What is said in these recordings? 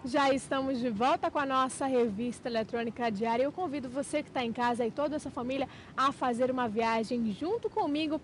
Já estamos de volta com a nossa revista eletrônica diária. Eu convido você que está em casa e toda a sua família a fazer uma viagem junto comigo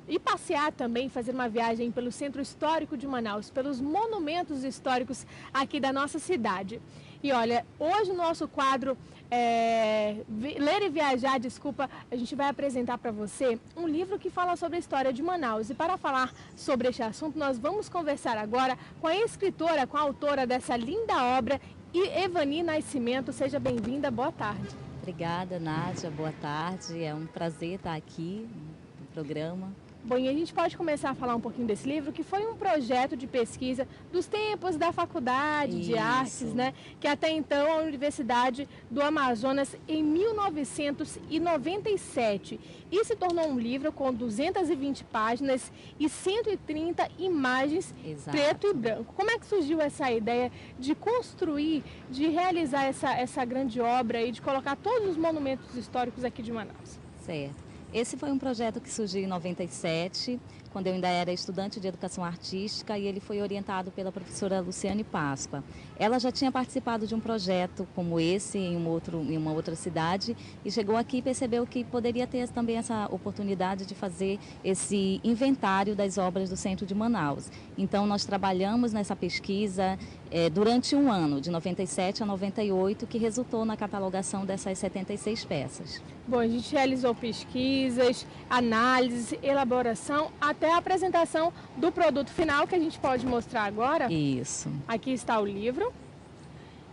e passear também, fazer uma viagem pelo Centro Histórico de Manaus, pelos monumentos históricos aqui da nossa cidade. E olha, hoje o nosso quadro Ler e Viajar, desculpa, a gente vai apresentar para você um livro que fala sobre a história de Manaus. E para falar sobre este assunto, nós vamos conversar agora com a escritora, com a autora dessa linda obra, Evani Nascimento. Seja bem-vinda, boa tarde. Obrigada, Nádia, boa tarde. É um prazer estar aqui no programa. Bom, e a gente pode começar a falar um pouquinho desse livro, que foi um projeto de pesquisa dos tempos da Faculdade de Artes, né? Que até então a Universidade do Amazonas, em 1997. E se tornou um livro com 220 páginas e 130 imagens. Exato. Preto e branco. Como é que surgiu essa ideia de construir, de realizar essa grande obra e de colocar todos os monumentos históricos aqui de Manaus? Certo. Esse foi um projeto que surgiu em 97, quando eu ainda era estudante de educação artística, e ele foi orientado pela professora Luciane Páscoa. Ela já tinha participado de um projeto como esse em uma outra cidade e chegou aqui e percebeu que poderia ter também essa oportunidade de fazer esse inventário das obras do centro de Manaus. Então nós trabalhamos nessa pesquisa durante um ano, de 97 a 98, que resultou na catalogação dessas 76 peças. Bom, a gente realizou pesquisas, análises, elaboração, até a apresentação do produto final, que a gente pode mostrar agora. Isso. Aqui está o livro,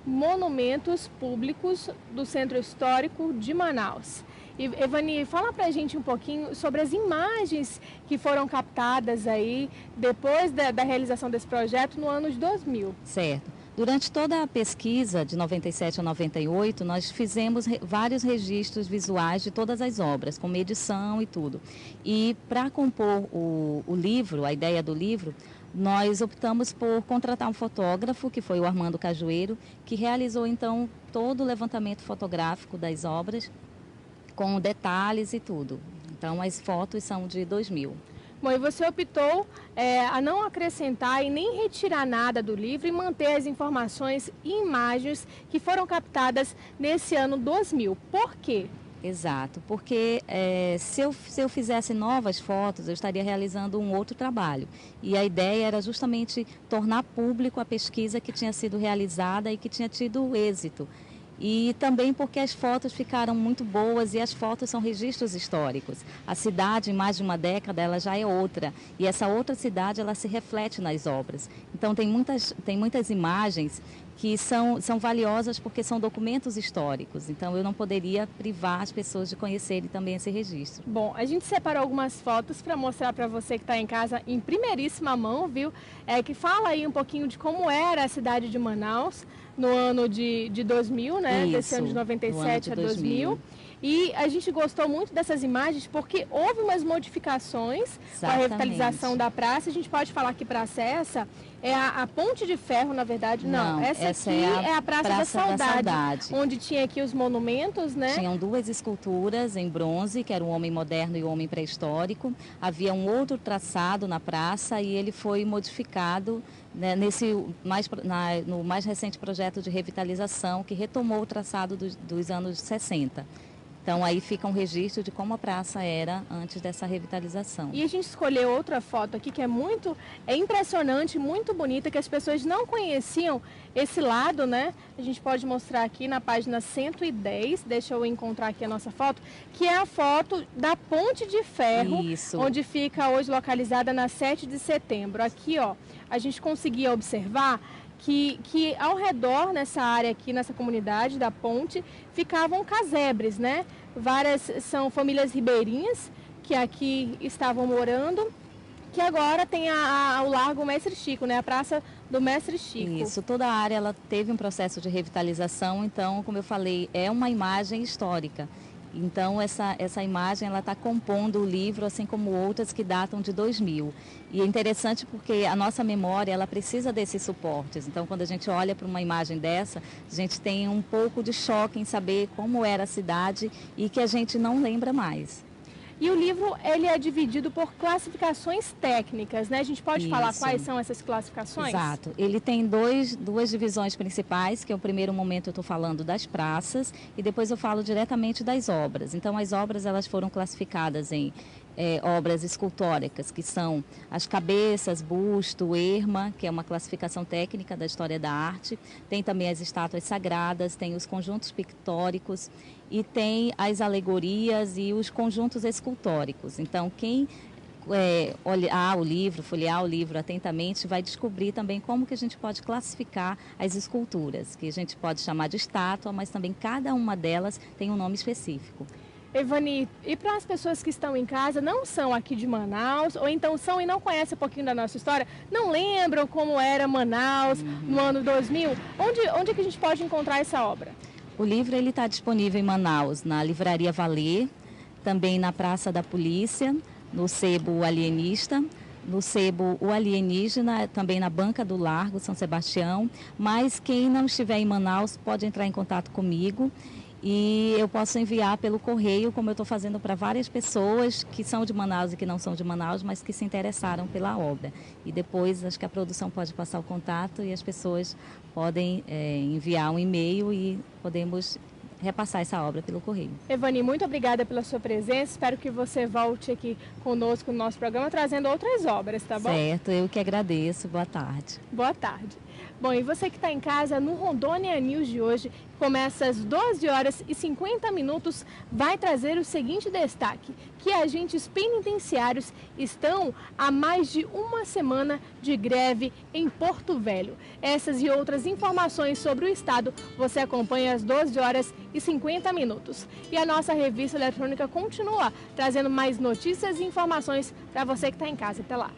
Monumentos Públicos do Centro Histórico de Manaus. E, Evani, fala pra gente um pouquinho sobre as imagens que foram captadas aí depois da realização desse projeto no ano de 2000. Certo. Durante toda a pesquisa de 97 a 98, nós fizemos vários registros visuais de todas as obras, com medição e tudo. E para compor o livro, a ideia do livro, nós optamos por contratar um fotógrafo, que foi o Armando Cajueiro, que realizou então todo o levantamento fotográfico das obras, com detalhes e tudo. Então as fotos são de 2000. Bom, e você optou a não acrescentar e nem retirar nada do livro e manter as informações e imagens que foram captadas nesse ano 2000. Por quê? Exato, porque se eu fizesse novas fotos, eu estaria realizando um outro trabalho. E a ideia era justamente tornar público a pesquisa que tinha sido realizada e que tinha tido êxito. E também porque as fotos ficaram muito boas e as fotos são registros históricos. A cidade, em mais de uma década, ela já é outra. E essa outra cidade, ela se reflete nas obras. Então, tem muitas imagens que são valiosas porque são documentos históricos. Então, eu não poderia privar as pessoas de conhecerem também esse registro. Bom, a gente separou algumas fotos para mostrar para você que está em casa em primeiríssima mão, viu? Que fala aí um pouquinho de como era a cidade de Manaus no ano de 2000, né? Isso, desse ano de 97 a 2000. E a gente gostou muito dessas imagens porque houve umas modificações com a revitalização da praça. A gente pode falar que praça é essa? É a Ponte de Ferro, na verdade? Não, essa aqui é a Praça da Saudade, onde tinha aqui os monumentos, né? Tinham duas esculturas em bronze, que era o homem moderno e o homem pré-histórico. Havia um outro traçado na praça e ele foi modificado, né, no mais recente projeto de revitalização, que retomou o traçado dos anos 60. Então, aí fica um registro de como a praça era antes dessa revitalização. E a gente escolheu outra foto aqui que é impressionante, muito bonita, que as pessoas não conheciam esse lado, né? A gente pode mostrar aqui na página 110, deixa eu encontrar aqui a nossa foto, que é a foto da Ponte de Ferro, Isso. Onde fica hoje localizada na 7 de setembro. Aqui, ó, a gente conseguia observar que ao redor, nessa área aqui, nessa comunidade da ponte, ficavam casebres, né? São famílias ribeirinhas que aqui estavam morando, que agora tem o Largo Mestre Chico, né? A Praça do Mestre Chico. Isso, toda a área ela teve um processo de revitalização, então, como eu falei, é uma imagem histórica. Então, essa imagem ela está compondo o livro, assim como outras que datam de 2000. E é interessante porque a nossa memória ela precisa desses suportes. Então, quando a gente olha para uma imagem dessa, a gente tem um pouco de choque em saber como era a cidade e que a gente não lembra mais. E o livro, ele é dividido por classificações técnicas, né? A gente pode falar quais são essas classificações? Exato. Ele tem duas divisões principais, que é o primeiro momento eu estou falando das praças e depois eu falo diretamente das obras. Então, as obras, elas foram classificadas em obras escultóricas, que são as cabeças, busto, erma, que é uma classificação técnica da história da arte. Tem também as estátuas sagradas, tem os conjuntos pictóricos e tem as alegorias e os conjuntos escultóricos. Então, quem olhar o livro, folhear o livro atentamente, vai descobrir também como que a gente pode classificar as esculturas, que a gente pode chamar de estátua, mas também cada uma delas tem um nome específico. Evani, e para as pessoas que estão em casa, não são aqui de Manaus, ou então são e não conhecem um pouquinho da nossa história, não lembram como era Manaus no ano 2000, onde é que a gente pode encontrar essa obra? O livro está disponível em Manaus, na Livraria Valer, também na Praça da Polícia, no Sebo Alienista, no Sebo O Alienígena, também na Banca do Largo, São Sebastião. Mas quem não estiver em Manaus pode entrar em contato comigo e eu posso enviar pelo correio, como eu estou fazendo para várias pessoas que são de Manaus e que não são de Manaus, mas que se interessaram pela obra. E depois acho que a produção pode passar o contato e as pessoas podem enviar um e-mail e podemos repassar essa obra pelo correio. Evani, muito obrigada pela sua presença. Espero que você volte aqui conosco no nosso programa trazendo outras obras, tá bom? Certo, eu que agradeço. Boa tarde. Boa tarde. Bom, e você que está em casa, no Rondônia News de hoje, começa às 12h50, vai trazer o seguinte destaque, que agentes penitenciários estão há mais de uma semana de greve em Porto Velho. Essas e outras informações sobre o estado você acompanha às 12h50. E a nossa revista eletrônica continua trazendo mais notícias e informações para você que está em casa. Até lá.